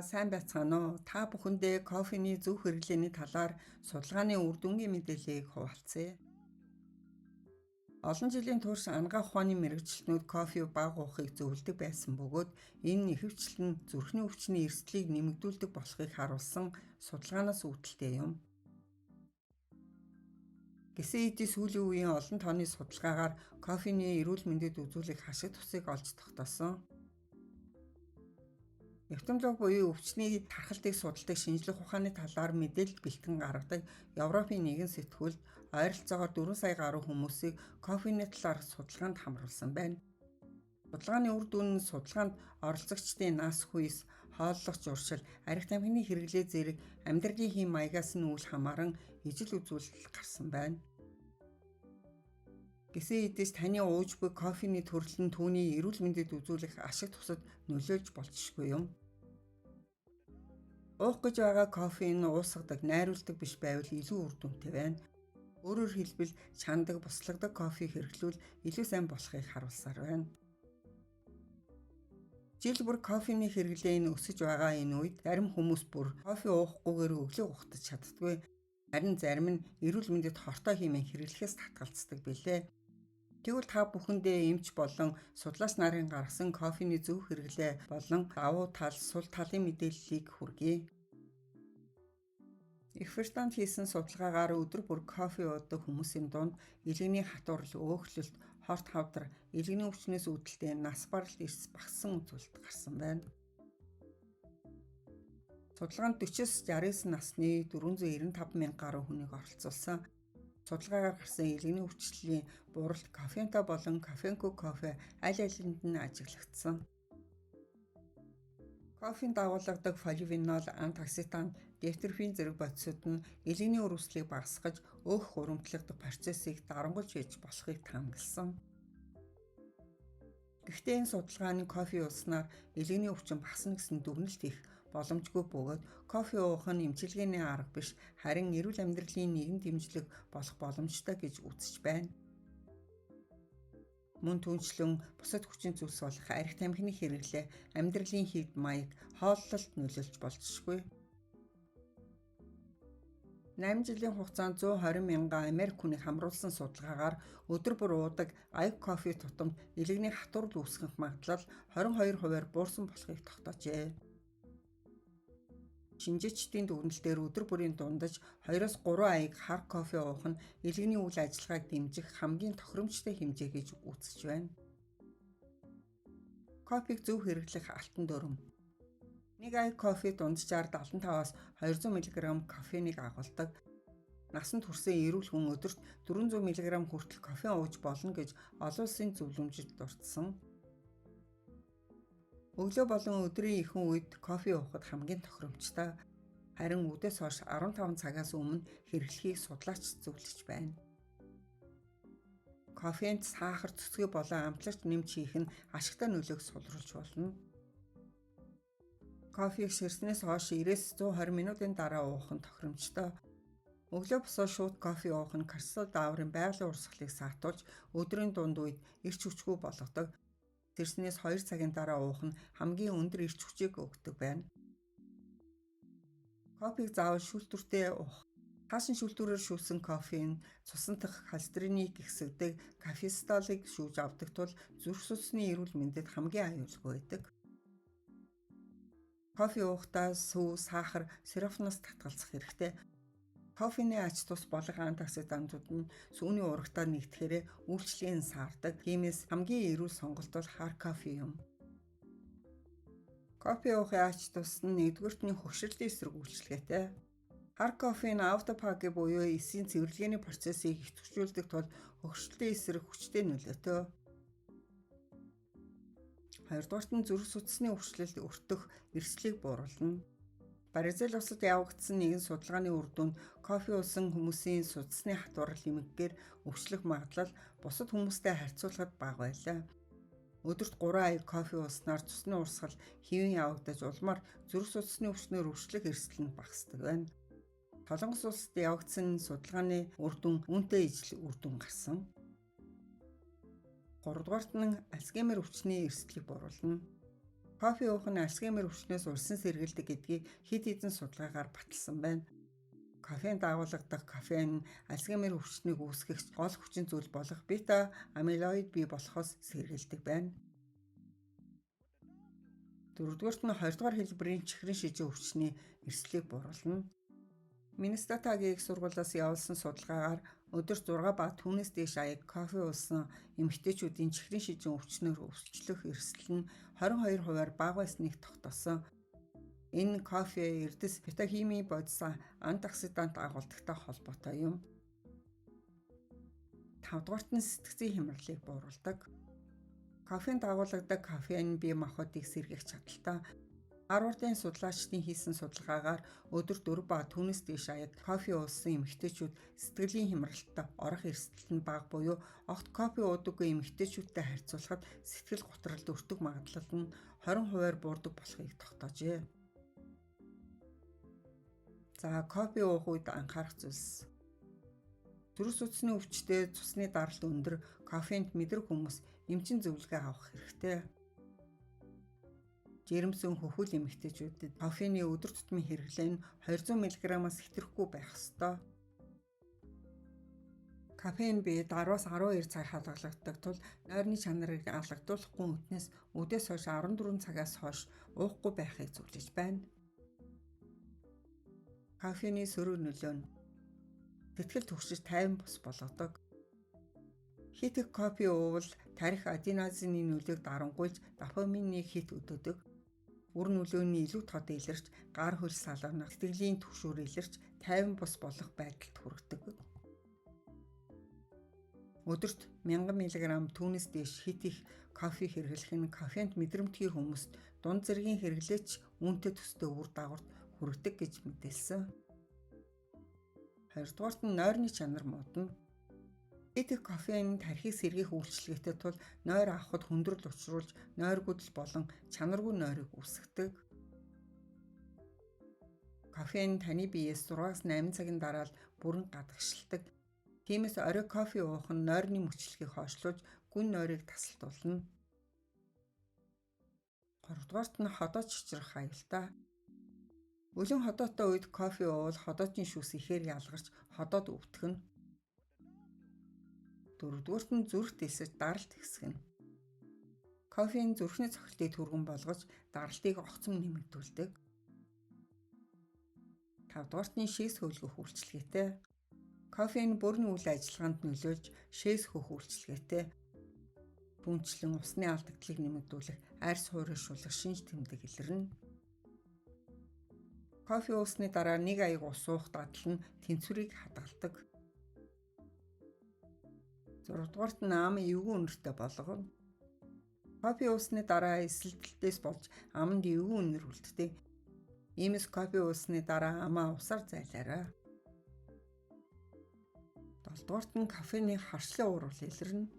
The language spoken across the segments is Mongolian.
Сайн байцгаана уу? Та бүхэндээ кофений зөв хэрэглээний талаар судалгааны үр дүнгийн мэдээллийг хуваалцъя. Олон жилийн турш анагаах ухааны мэрэгчлэнүүд кофе бага уухыг зөвлөдөг байсан бөгөөд энэ ихэвчлэн зүрхний өвчний эрсдлийг нэмэгдүүлдэг болохыг харуулсан судалгаанаас үүдэлтэй юм. Гэсэн хэдий сүүлийн үеийн олон тооны судалгаагаар кофений эрүүл мэндэд үзүүлэх хашиг тусыг олж тогтоосон. Эвтэмлог буюу өвчний тархалтыг судалдаг шинжлэх ухааны талаар мэдээлэл бэлтгэн гаргадаг Европын нэгэн сэтгүүлд ойролцоогоор 4 сая гаруй хүмүүсийг кофений талаар судалгаанд хамруулсан байна. Судалгааны үр дүн нь судалгаанд оролцогчдын нас, хүйс, хооллох зуршил, архи тамхины хэрэглээ зэрэг амьдралын хэм маягаас нь үл хамааран ижил үзүүлэлт гарсан байна. Гэсэн хэдий таны ууж буй кофений төрөл нь түүний эрүүл мэндэд үзүүлэх ашиг тусад нөлөөлж болзошгүй юм. Уух гэж байгаа кофе нь уусгадаг, найруулдаг биш байвал илүү үр дүнтэй байна. Өөрөөр хэлбэл чандаг, буслагдаг кофе хэрэглүүл илүү сайн болохыг харуулсаар байна. Жил бүр кофений хэрэглээ нь өсөж байгаа энэ үед зарим хүмүүс бүр кофе уухгүйгээр өглөө ухтаж чаддаггүй. Харин зарим нь эрүүл мэндэд хортой хэмээн хэрэглэхээс татгалздаг билээ. Тэгвэл та бүхэндээ эмч болон судлаач нарын гаргасан кофений зөв хэрэглээ болон давуу тал, сул талын мэдээллийг хүргэе. Экспертанд хийсэн судалгаагаар өдөр бүр кофе уудаг хүмүүсийн дунд илгэний хатуурал, өөхлөлт, хорт хавдар, илгэний өвчнөөс үүдэлтэй нас баралт эрс багассан үзүүлэлт гарсан байна. Судалгаанд 40-69 насны 495 мянга гаруй хүнийг оролцуулсан. Судалгаагаар гарсан илгэний өвчлөлийн буралд кофеинта болон кофенко кофе аль алинд нь ажиглагдсан. Кофеин дагуулгадаг поливинол, антоксидант, дифтерфин зэрэг бодисууд нь илгэний өрөвслийг багасгаж, өөх хуримтлагдах процессыг дарангуйж хийж болохыг таамагласан. Гэхдээ энэ судалгааны кофе ууснаар илгэний өвчин багасна гэсэн дүгнэлт хийх боломжгүй бөгөөд кофе уух нь эмчилгээний арга биш, харин эрүүл амьдралын нэгэн дэмжлэг болох боломжтой гэж үзэж байна. Мөн түншлэн бусад хүчин зүйлс болох архи тамхины хэрэглээ амьдралын хэв маяг хооллолт нөлөөлж болзошгүй. 8 жилийн хугацаанд 120 мянган Америк хүнийг хамруулсан судалгаагаар өдөр бүр уудаг аяг кофе тутамд илгэний хатуурал үүсгэх магадлал 22%-аар буурсан болохыг тогтоожээ. Шинжээчдийн дүгнэлтээр өдөр бүрийн дундаж 2-3 аяг хар кофе уух нь илгэний үйл ажиллагааг дэмжих хамгийн тохиромжтой хэмжээ гэж үзэж байна. Кофег зөв хэрэглэх алтан дүрм. Нэг аяг кофе дунджаар 75-аас 200 мг кофенийг агуулдаг. Насанд хүрсэн эрүүл хүн өдөрт 400 мг хүртэл кофе ууж болно гэж олон улсын зөвлөмжид дурдсан. Өглөө болон өдрийн ихэнх үед кофе уухад хамгийн тохиромжтой. Харин үдээс хойш 15 цагаас өмнө хэрэглэхийг судлаач зөвлөж байна. Кофенд сахар, цэцгээ болон амтлагч нэмж хийх нь ашигтай нөлөөг сулруулж болно. Кофег ширснээс хойш 90-120 минутын дараа уух нь тохиромжтой. Өглөө босоод шууд кофе уух нь кортизол дааврын байгалийн урсгалыг саатуулж өдрийн дунд үед эрч хүчгүй болгодог. Тэрснээс 2 цагийн дараа уух нь хамгийн өндөр эрч хүчийг өгдөг байна. Кофег заавал шүүлтүртэй уух. Хаашин шүүлтүрээр шүүсэн кофе нь цусан дахь холестеринийг ихсэгдэг кофестолыг шүүж авдаг тул зүрх судасны эрүүл мэндэд хамгийн аюулгүй байдаг. Кофе уухдаа сүв, сахар, сиропноос татгалзах хэрэгтэй. Кофений ач тус болох антиоксидантууд нь сүүний урагтаар нэгдэхээр үйлчлэгийг саардаг. Тиймээс хамгийн эрүүл сонголт бол хар кофе юм. Кофе уухын ач тус нь нэгдүгээртний хөгшрөлийн эсрэг үйлчлэгээтэй. Хар кофе нь автофаги буюу эсийн цэвэрлэгээний процессыг идэвхжүүлдэг тул хөгшрөлийн эсрэг хүчтэй нөлөөтэй. Хоёрдугаарт нь зүрх судасны өвчлөлд өртөх эрсдлийг бууруулна. Баризел усад явагдсан нэгэн судалгааны үр дүнд кофе уусан хүмүүсийн судасны хатуурал нэмэгдгээр өвчлөх магадлал бусад хүмүүстэй харьцуулахад бага байлаа. Өдөрт 3 аяг кофе ууснаар цусны урсгал хэвэн явагдаж улмаар зүрх судасны өвчнөөр өвчлөх эрсдэл нь багасдаг байна. Солонгос улсад явагдсан судалгааны үр дүн үүнтэй ижил үр дүн гарсан. 3 дугаарт нь Альцгеймер өвчний эрсдлийг бууруулна. Кофе уух нь Альцгеймер өвчнөөс улсын сэргийлдэг гэдгийг хэд хэдэн судалгаагаар баталсан байна. Кофеин дагуулгадах кофеин нь Альцгеймер өвчнийг үүсгэх гол хүчин зүйл болох бета амилоид бий болохоос сэргийлдэг байна. Дөрөвдүгээрт нь 2 дугаар хэлбэрийн чихрийн шижин өвчний эрсдлийг бууруулна. Миннесотагийн их сургуулиас явуулсан судалгаагаар өдөрт 6 ба түүнээс дээш аяг кофе уусан эмэгтэйчүүдийн чихрийн шижин өвчнөөр өвчлөх эрсдэл нь 22%-аар бага байсныг тогтоосон. Энэ кофе эрдэс бета-химийн бодис антиоксидант агуулдагтай холбоотой юм. 5 дугаарт нь сэтгцийн хямралыг бууруулдаг. Кофеин дагуулгадаг кофеин бие махбодыг сэргээх чадaltaй. Гарвардын судлаачдын хийсэн судалгаагаар өдөрт 4 ба түүнээс дээш аяг кофе уусан эмэгтэйчүүд сэтгэлийн хямралтай орох эрсдэл нь бага буюу огт кофе уудаггүй эмэгтэйчүүдтэй харьцуулахад сэтгэл готролд өртөх магадлал нь 20%-аар буурдаг болохыг тогтоожээ. За, кофе уух үед анхаарах зүйлс. Зүрх судасны өвчтөд цусны даралт өндөр, кофеинд мэдрэг хүмүүс эмчин зөвлөгөө авах хэрэгтэй. Жирэмсэн хөхүүл эмэгтэйчүүдэд кофеины өдөр тутмын хэрэглээ нь 200 мг-аас хэтрэхгүй байх ёстой. Кофеин биед 10-аас 12 цаг хадгалагддаг тул нойрны чанарыг алгадуулахгүй үтнээс өдөөс хойш 14 цагаас хойш уухгүй байхыг зөвлөж байна. Кофеины сөрөг нөлөө нь сэтгэл түгшиж тайван бус болгодог. Хит их кофе уувал тарих аденозины нөлөөг дарангуйлж дофаминыг хит өдөөдөг. Үр нөлөөний илүү тод илэрч, гар хөл салгана, сэтгэлийн түвшүүр илэрч, тайван бус болох байдалд хүргэдэг. Өдөрт 1000 мг түүнээс дээш хит их кофе хэрэглэх нь кофеинд мэдрэмтгий хүмүүст дунд зэргийн хэрэглээч үүнтэй төстэй үр дагаварт хүргэдэг гэж мэдээлсэн. 2 дугаарт нь нойрны чанар модно. Хит их кофеин тархийг сэргээх үйлчилгээтэй тул нойр авахд хүндрэл учруулж, нойр гүдэл болон чанаргүй нойрыг үүсгэдэг. Кофеин таны биеэс 6-8 цагийн дараа л бүрэн гадагшилдаг. Тиймээс орой кофе уух нь нойрны мөчлөгийг хойшлуулж, гүн нойрыг тасалдуулна. 3 дугаарт нь ходоод чичрэх аюултай. Өлөн ходоотой үед кофе уувал ходоодын шүүс ихээр ялгарч ходоод өвдгөн. 4 дугаарт нь зүрх дэлсэж даралт ихсгэнэ. Кофеин зүрхний цохилтыг түргэн болгож даралтыг огцом нэмэгдүүлдэг. 5 дугаарт нь шээс хөөлгөх үйлчилгээтэй. Кофеин бүрэн үйл ажиллагаанд нөлөөлж шээс хөөх үйлчилгээтэй. Түүнчлэн усны алдагдлыг нэмэгдүүлэх, арьс хуурайшуулах шинж тэмдэг илэрнэ. Кофе уусны дараа 1 аяг ус уух дадал нь тэнцвэрийг хадгалдаг. 6 дугаарт нь ам эвгүй үнэртэй болгоно. Кофе уусны дараа эсэлдэлтээс болж аманд эвгүй үнэр үлддэг. Иймээс кофе уусны дараа амаа усаар зайлаарай. 7 дугаарт нь кофеины харшлын уурвал илэрнэ.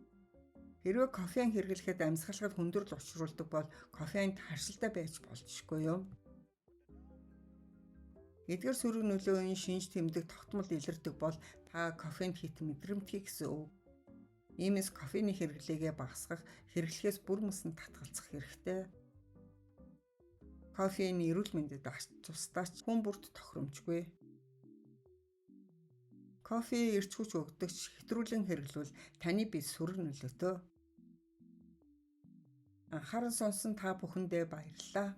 Хэрвээ кофеин хэрэглэхэд амьсгалахад хүндрэл учруулдаг бол кофеинд харшилтай байж болзошгүй юм. Эдгээр сөрөг нөлөөний шинж тэмдэг тогтмол илэрдэг бол та кофеинд хит мэдрэмтгий гэсэн үг. Иймээс кофеины хэрэглээгээ багасгах, хэрэглэхээс бүр мөсөн татгалзах хэрэгтэй. Кофеин эрүүл мэндэд тусдаач хүн бүрт тохиромжгүй. Кофе эрч хүч өгдөгч хэтрүүлэн хэрэглүүл таны бие сөрөг нөлөөтэй. Анхаарал сонсон та бүхэндээ баярлалаа.